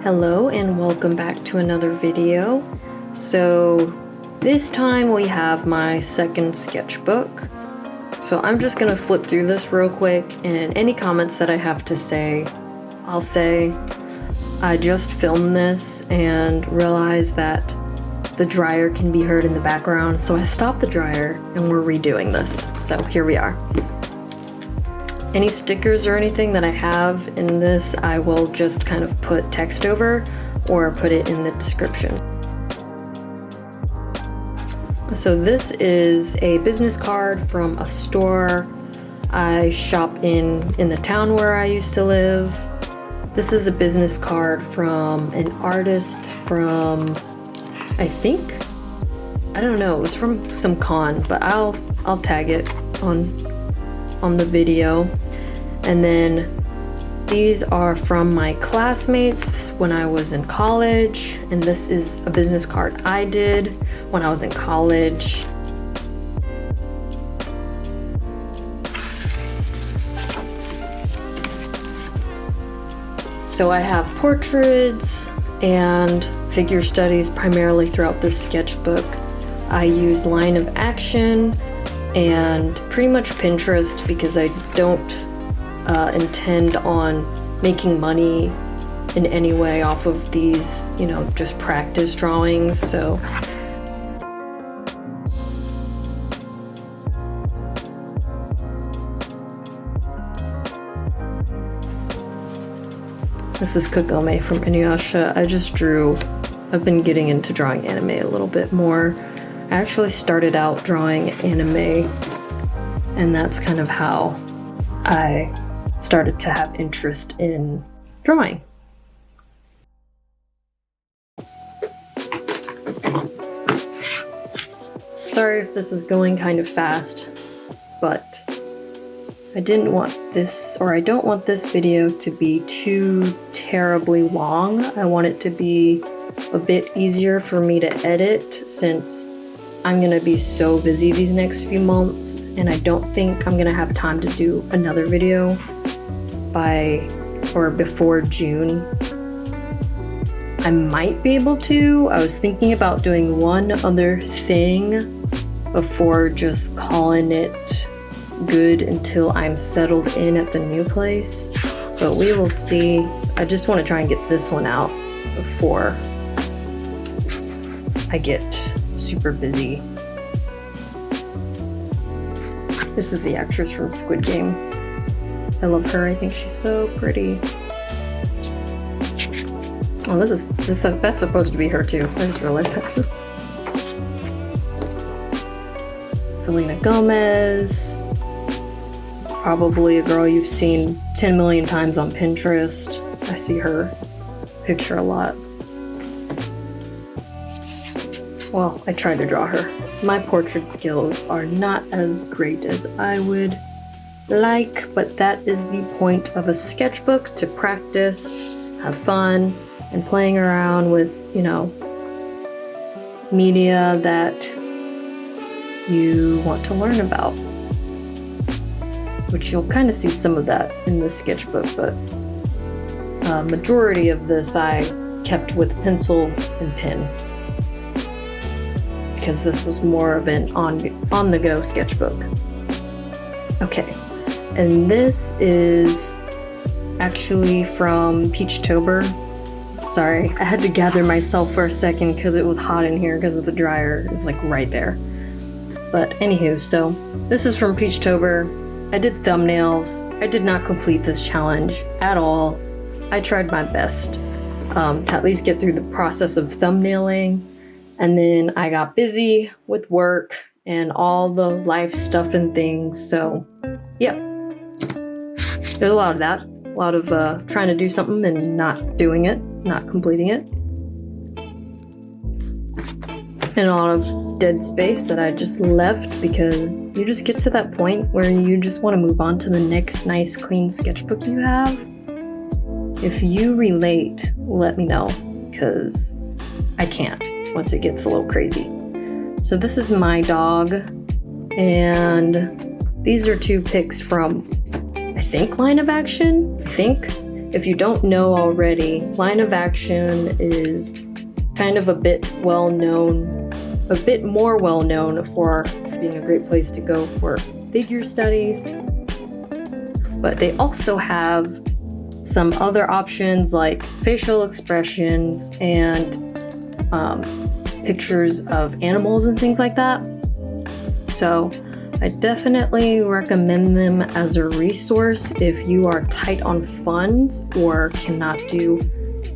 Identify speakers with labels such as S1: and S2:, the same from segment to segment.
S1: Hello and welcome back to another video. So this time we have my second sketchbook. So I'm just gonna flip through this real quick, and any comments that I have to say, I'll say. I just filmed this and realized that the dryer can be heard in the background, so I stopped the dryer and we're redoing this. So here we are. Any stickers or anything that I have in this, I will just kind of put text over or put it in the description. So this is a business card from a store I shop in the town where I used to live. This is a business card from an artist from, I think, I don't know, it was from some con, but I'll tag it on the video. And then these are from my classmates when I was in college, and this is a business card I did when I was in college. So I have portraits and figure studies primarily throughout this sketchbook. I use line of action and pretty much Pinterest because I don't intend on making money in any way off of these, you know, just practice drawings. So this is Kagome from Inuyasha. I've been getting into drawing anime a little bit more. I actually started out drawing anime, and that's kind of how I started to have interest in drawing. Sorry if this is going kind of fast, but I don't want this video to be too terribly long. I want it to be a bit easier for me to edit since I'm gonna be so busy these next few months, and I don't think I'm gonna have time to do another video before June. I might be able to. I was thinking about doing one other thing before just calling it good until I'm settled in at the new place, but we will see. I just want to try and get this one out before I get super busy. This is the actress from Squid Game. I love her. I think she's so pretty. Oh, that's supposed to be her too. I just realized that. Selena Gomez. Probably a girl you've seen 10 million times on Pinterest. I see her picture a lot. Well, I tried to draw her. My portrait skills are not as great as I would like, but that is the point of a sketchbook, to practice, have fun, and playing around with, you know, media that you want to learn about. Which you'll kind of see some of that in the sketchbook, but majority of this I kept with pencil and pen because this was more of an on-the-go sketchbook. Okay, and this is actually from Peachtober. Sorry, I had to gather myself for a second because it was hot in here because of the dryer is like right there. But anywho, so this is from Peachtober. I did thumbnails. I did not complete this challenge at all. I tried my best to at least get through the process of thumbnailing, and then I got busy with work and all the life stuff and things, so yeah. There's a lot of that. A lot of trying to do something and not doing it, not completing it. And a lot of dead space that I just left because you just get to that point where you just want to move on to the next nice clean sketchbook you have. If you relate, let me know, because I can't once it gets a little crazy. So this is my dog. And these are two pics from, I think, Line of Action. I think. If you don't know already, Line of Action is kind of a bit more well known for being a great place to go for figure studies. But they also have some other options like facial expressions and pictures of animals and things like that. So I definitely recommend them as a resource if you are tight on funds or cannot do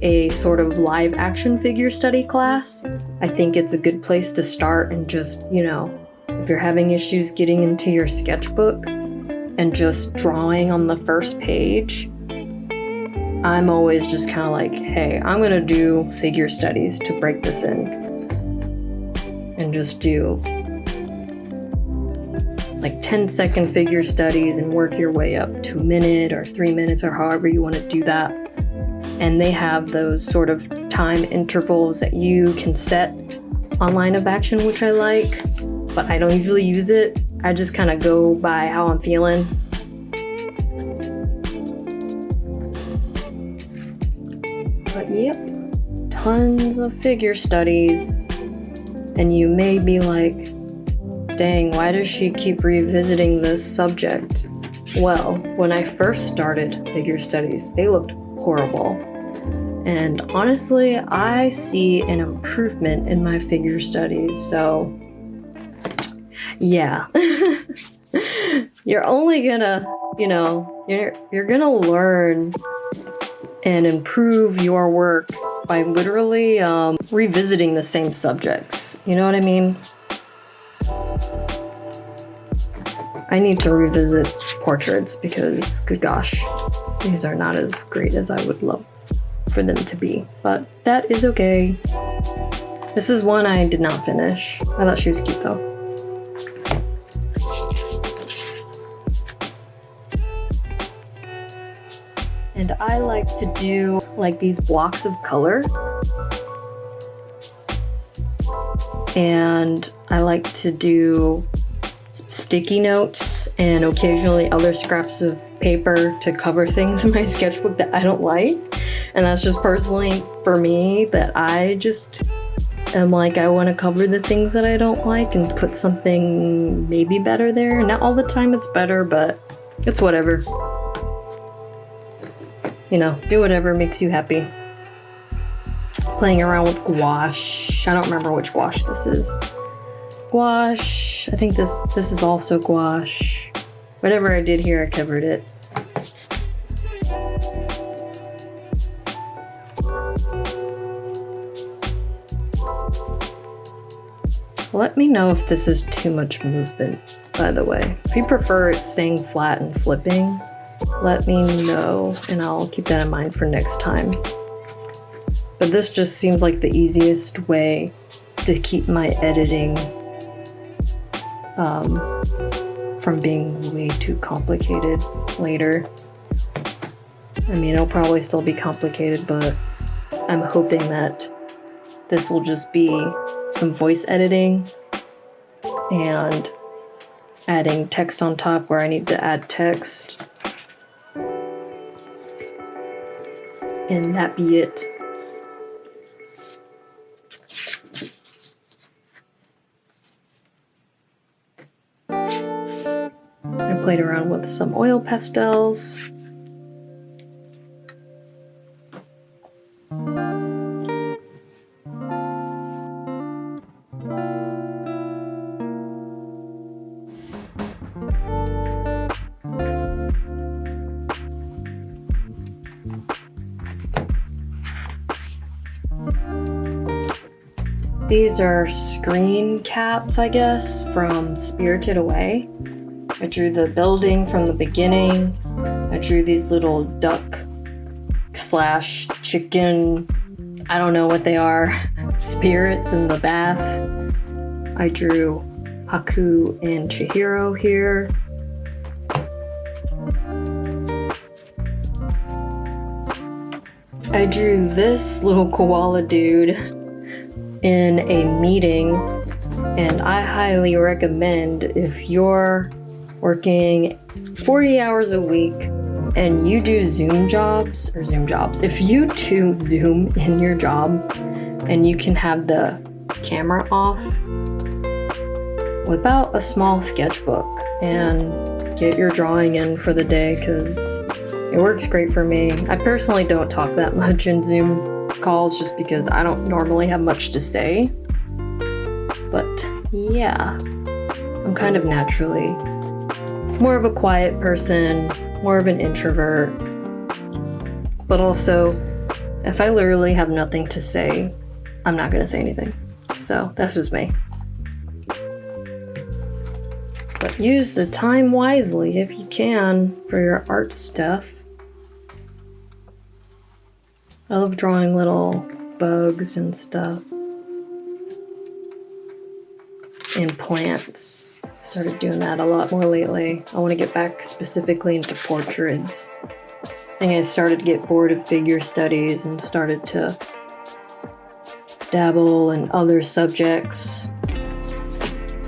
S1: a sort of live action figure study class. I think it's a good place to start, and just, if you're having issues getting into your sketchbook and just drawing on the first page, I'm always just kind of like, hey, I'm gonna do figure studies to break this in and just do like 10-second figure studies and work your way up to a minute or 3 minutes or however you want to do that. And they have those sort of time intervals that you can set on Line of Action, which I like, but I don't usually use it. I just kind of go by how I'm feeling. But yep, tons of figure studies. And you may be like, dang, why does she keep revisiting this subject? Well, when I first started figure studies, they looked horrible. And honestly, I see an improvement in my figure studies, so yeah. You're only gonna, you're gonna learn and improve your work by literally revisiting the same subjects. You know what I mean? I need to revisit portraits because, good gosh, these are not as great as I would love for them to be. But that is okay. This is one I did not finish. I thought she was cute though. And I like to do like these blocks of color. And I like to do sticky notes and occasionally other scraps of paper to cover things in my sketchbook that I don't like. And that's just personally for me, that I just am like, I want to cover the things that I don't like and put something maybe better there. Not all the time it's better, but it's whatever. Do whatever makes you happy. Playing around with gouache. I don't remember which gouache this is. Gouache. I think this is also gouache. Whatever I did here, I covered it. Let me know if this is too much movement, by the way. If you prefer it staying flat and flipping, let me know, and I'll keep that in mind for next time. But this just seems like the easiest way to keep my editing from being way too complicated later. I mean, it'll probably still be complicated, but I'm hoping that this will just be some voice editing and adding text on top where I need to add text. And that be it. I played around with some oil pastels. These are screen caps, I guess, from Spirited Away. I drew the building from the beginning. I drew these little duck / chicken, I don't know what they are, spirits in the bath. I drew Haku and Chihiro here. I drew this little koala dude in a meeting And I highly recommend, if you're working 40 hours a week and you do Zoom jobs, if you do Zoom in your job and you can have the camera off, whip out a small sketchbook and get your drawing in for the day, because it works great for me. I personally don't talk that much in Zoom calls just because I don't normally have much to say. But yeah, I'm kind of naturally more of a quiet person, more of an introvert. But also, if I literally have nothing to say, I'm not gonna say anything. So that's just me. But use the time wisely if you can for your art stuff. I love drawing little bugs and stuff. And plants. I started doing that a lot more lately. I want to get back specifically into portraits. I think I started to get bored of figure studies and started to dabble in other subjects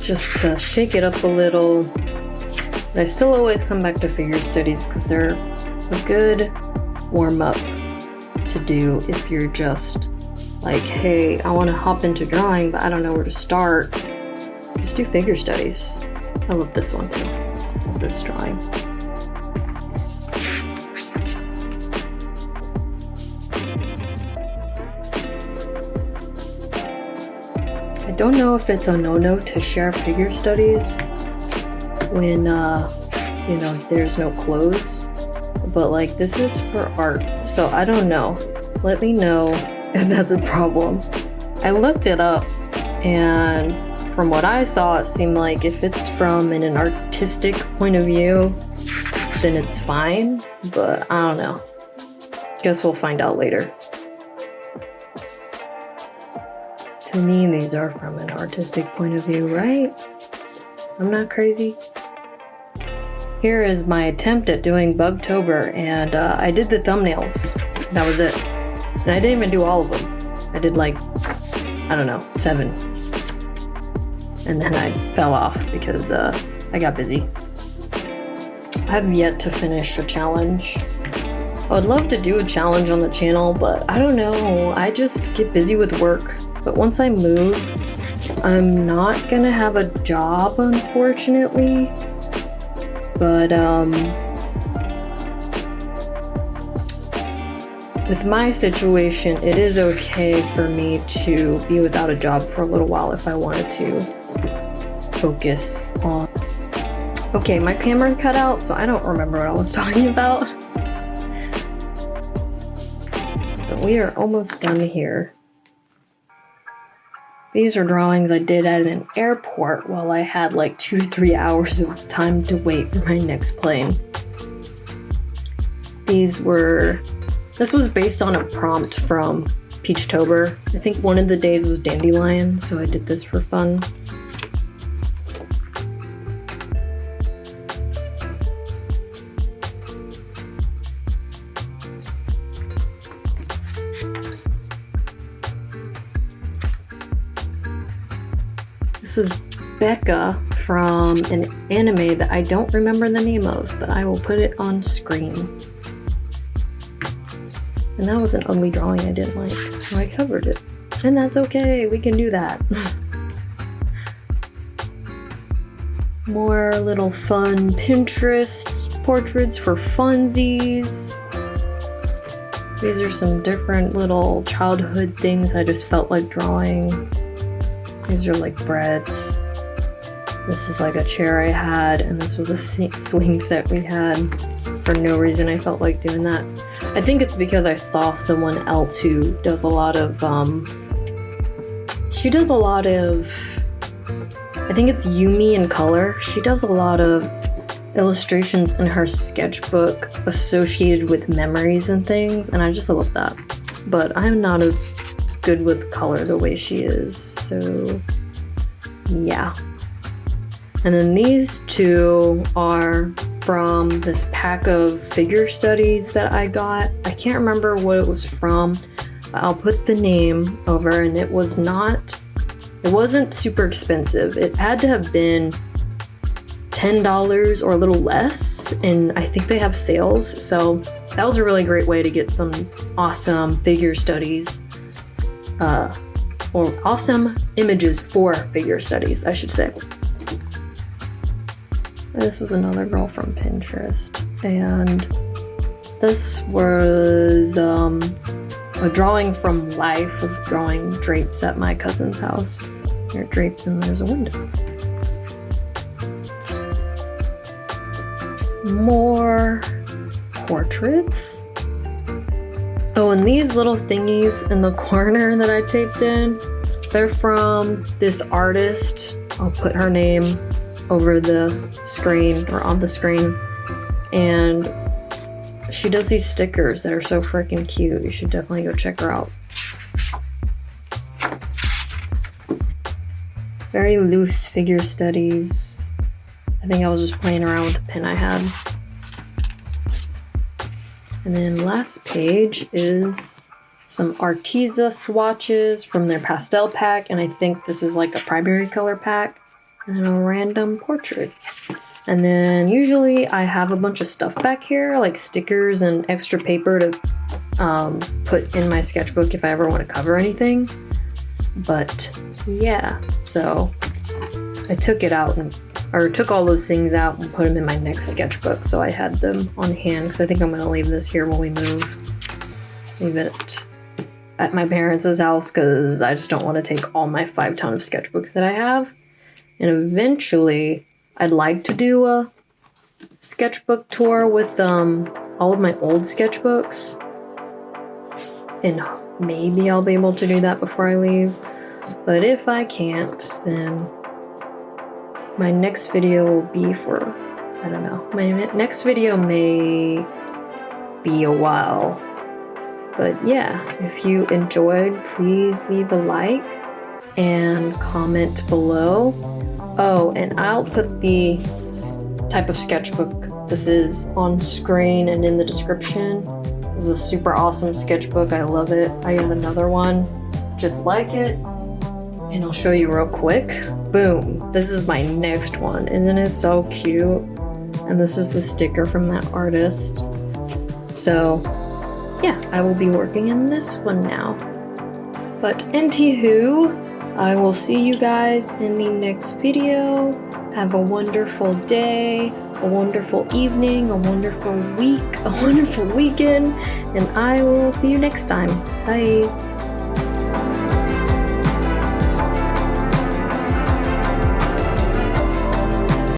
S1: just to shake it up a little. But I still always come back to figure studies because they're a good warm-up to do if you're just like, hey, I want to hop into drawing but I don't know where to start. Just do figure studies. I love this one too. I love this drawing. I don't know if it's a no-no to share figure studies when, you know, there's no clothes. But like, this is for art. So I don't know. Let me know if that's a problem. I looked it up and from what I saw, it seemed like if it's from an artistic point of view, then it's fine, but I don't know. Guess we'll find out later. To me, these are from an artistic point of view, right? I'm not crazy. Here is my attempt at doing Bugtober, and I did the thumbnails. That was it. And I didn't even do all of them. I did like, I don't know, 7. And then I fell off because I got busy. I have yet to finish a challenge. I would love to do a challenge on the channel, but I don't know. I just get busy with work. But once I move, I'm not gonna have a job, unfortunately. But with my situation, it is okay for me to be without a job for a little while if I wanted to focus on. Okay, my camera cut out, so I don't remember what I was talking about. But we are almost done here. These are drawings I did at an airport while I had like 2 to 3 hours of time to wait for my next plane. This was based on a prompt from Peachtober. I think one of the days was dandelion, so I did this for fun. This is Becca from an anime that I don't remember the name of, but I will put it on screen. And that was an ugly drawing I didn't like, so I covered it. And that's okay, we can do that. More little fun Pinterest portraits for funsies. These are some different little childhood things I just felt like drawing. These are like breads. This is like a chair I had, and this was a swing set we had. For no reason I felt like doing that. I think it's because I saw someone else who does a lot of, she does a lot of, I think it's Yumi in Color. She does a lot of illustrations in her sketchbook associated with memories and things, and I just love that. But I'm not as good with color the way she is, so yeah. And then these two are from this pack of figure studies that I got. I can't remember what it was from, but I'll put the name over, and it was It wasn't super expensive. It had to have been $10 or a little less, and I think they have sales, so that was a really great way to get some awesome figure studies, or awesome images for figure studies, I should say. This was another girl from Pinterest, and this was a drawing from life of drawing drapes at my cousin's house. There are drapes and there's a window. More portraits. Oh, and these little thingies in the corner that I taped in, they're from this artist. I'll put her name over the screen or on the screen. And she does these stickers that are so freaking cute. You should definitely go check her out. Very loose figure studies. I think I was just playing around with the pen I had. And then last page is some Arteza swatches from their pastel pack, and I think this is like a primary color pack, and then a random portrait. And then usually I have a bunch of stuff back here, like stickers and extra paper to put in my sketchbook if I ever want to cover anything. But yeah, so I took it out or took all those things out and put them in my next sketchbook, so I had them on hand, because I think I'm going to leave this here when we move. Leave it at my parents' house, because I just don't want to take all my 5 ton of sketchbooks that I have. And eventually, I'd like to do a sketchbook tour with all of my old sketchbooks. And maybe I'll be able to do that before I leave. But if I can't, then my next video will be for, I don't know, my next video may be a while. But yeah, if you enjoyed, please leave a like and comment below. Oh, and I'll put the type of sketchbook this is on screen and in the description. This is a super awesome sketchbook. I love it. I got another one just like it, and I'll show you real quick. Boom, this is my next one. Isn't it so cute? And this is the sticker from that artist. So yeah, I will be working in this one now. But anywho, I will see you guys in the next video. Have a wonderful day, a wonderful evening, a wonderful week, a wonderful weekend, and I will see you next time. Bye.